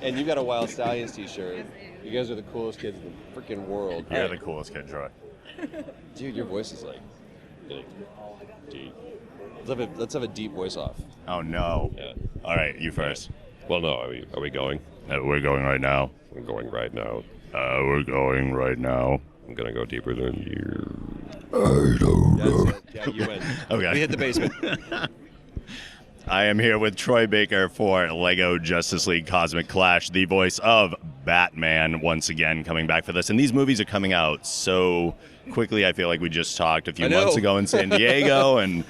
And you got a Wild Stallions t-shirt. You guys are the coolest kids in the freaking world. You're the coolest kid, Troy. Dude, your voice is like deep. Let's have a deep voice off. Oh, no. Yeah. All right, you first. Well, no, are we going? We're going right now. We're going right now. We're going right now. I'm gonna go deeper than you. I don't know. That's it. Yeah, you win. Okay. We hit the basement. I am here with Troy Baker for Lego Justice League Cosmic Clash, the voice of Batman, once again coming back for this. And these movies are coming out so quickly. I feel like we just talked a few months ago in San Diego. And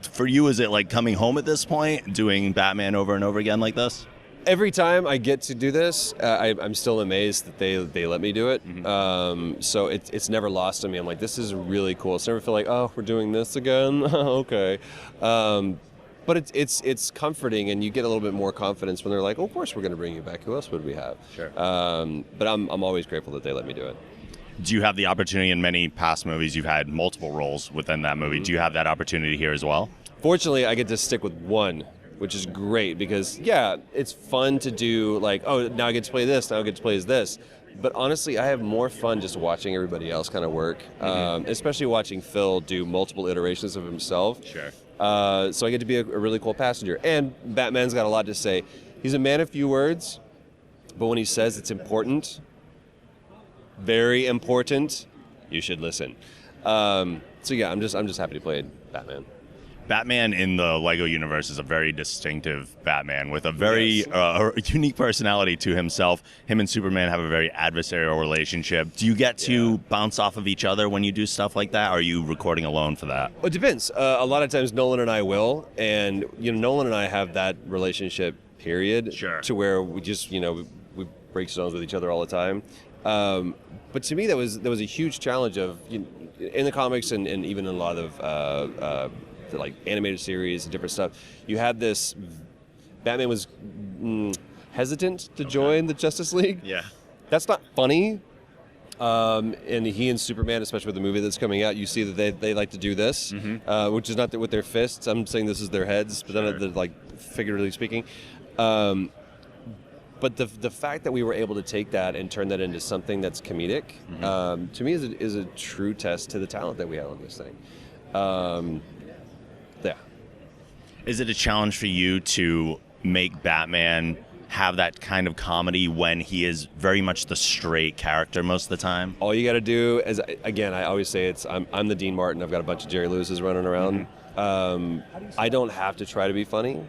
for you, is it like coming home at this point, doing Batman over and over again like this? Every time I get to do this, I'm still amazed that they let me do it. Mm-hmm. So it's never lost on me. I'm like, this is really cool. It's never feel like, oh, we're doing this again. Okay. But it's comforting, and you get a little bit more confidence when they're like, oh, of course we're going to bring you back. Who else would we have? Sure. But I'm always grateful that they let me do it. Do you have the opportunity in many past movies? You've had multiple roles within that movie. Mm-hmm. Do you have that opportunity here as well? Fortunately, I get to stick with one, which is great because, yeah, it's fun to do like, oh, now I get to play this, now I get to play this. But honestly, I have more fun just watching everybody else kind of work, especially watching Phil do multiple iterations of himself. Sure. So I get to be a really cool passenger. And Batman's got a lot to say. He's a man of few words, but when he says it's important, very important, you should listen. So yeah, I'm just happy to play Batman. Batman in the Lego universe is a very distinctive Batman with a very unique personality to himself. Him and Superman have a very adversarial relationship. Do you get to bounce off of each other when you do stuff like that, or are you recording alone for that? Well, it depends. A lot of times Nolan and I will, and Nolan and I have that relationship, period, to where we just, we break stones with each other all the time. But to me, that was a huge challenge of, in the comics and even in a lot of like animated series and different stuff, you had this, Batman was hesitant to join the Justice League. Yeah. That's not funny. And he and Superman, especially with the movie that's coming out, you see that they like to do this, which is not with their fists. I'm saying this is their heads, but then they're like figuratively speaking. But the fact that we were able to take that and turn that into something that's comedic, to me is a true test to the talent that we have on this thing. Yeah. Is it a challenge for you to make Batman have that kind of comedy when he is very much the straight character most of the time? All you got to do is, again, I always say I'm the Dean Martin. I've got a bunch of Jerry Lewis's running around. I don't have to try to be funny,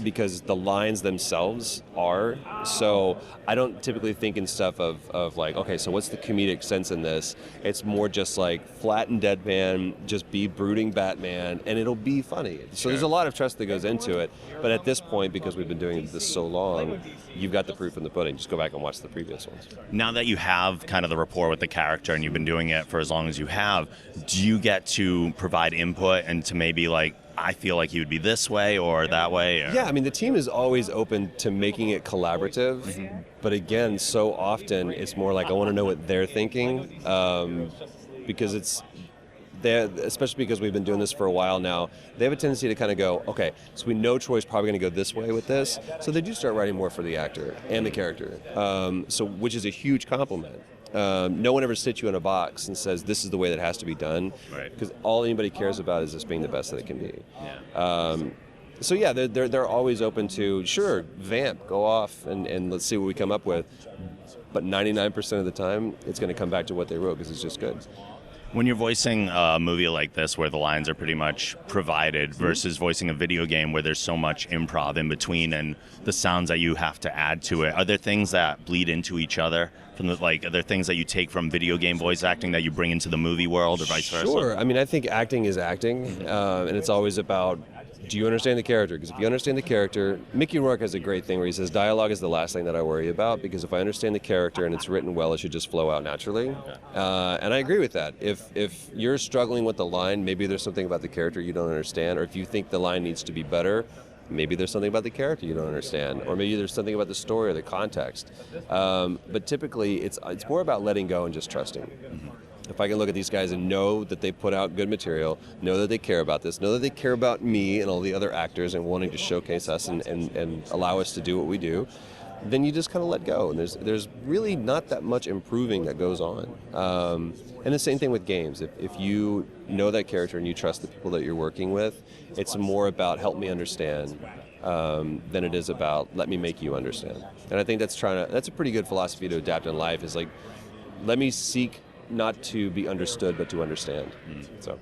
because the lines themselves are. So I don't typically think in stuff of like, okay, so what's the comedic sense in this? It's more just like flat and deadpan, just be brooding Batman, and it'll be funny. So there's a lot of trust that goes into it. But at this point, because we've been doing this so long, you've got the proof in the pudding. Just go back and watch the previous ones. Now that you have kind of the rapport with the character and you've been doing it for as long as you have, do you get to provide input and to maybe like, I feel like he would be this way or that way? Or? Yeah, I mean, the team is always open to making it collaborative, but again, so often it's more like I want to know what they're thinking, because especially because we've been doing this for a while now, they have a tendency to kind of go, okay, so we know Troy's probably going to go this way with this, so they do start writing more for the actor and the character, which is a huge compliment. No one ever sits you in a box and says this is the way that has to be done, because all anybody cares about is just being the best that it can be. So yeah, they're always open to, sure, vamp, go off and let's see what we come up with, but 99% of the time it's going to come back to what they wrote, because it's just good. When you're voicing a movie like this where the lines are pretty much provided versus voicing a video game where there's so much improv in between and the sounds that you have to add to it, are there things that bleed into each other? Are there things that you take from video game voice acting that you bring into the movie world or vice versa? Sure. I mean, I think acting is acting, and it's always about, do you understand the character? Because if you understand the character, Mickey Rourke has a great thing where he says, dialogue is the last thing that I worry about, because if I understand the character and it's written well, it should just flow out naturally. And I agree with that. If you're struggling with the line, maybe there's something about the character you don't understand, or if you think the line needs to be better, maybe there's something about the character you don't understand, or maybe there's something about the story or the context. But typically, it's more about letting go and just trusting. If I can look at these guys and know that they put out good material, know that they care about this, know that they care about me and all the other actors and wanting to showcase us and allow us to do what we do, then you just kind of let go. And there's really not that much improving that goes on. And the same thing with games. If you know that character and you trust the people that you're working with, it's more about help me understand than it is about let me make you understand. And I think that's a pretty good philosophy to adapt in life, is like, let me seek not to be understood, but to understand. So.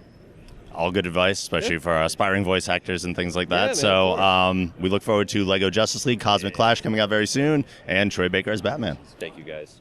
All good advice, especially for aspiring voice actors and things like that. Yeah, man, so we look forward to Lego Justice League Cosmic Clash coming out very soon, and Troy Baker as Batman. Thank you, guys.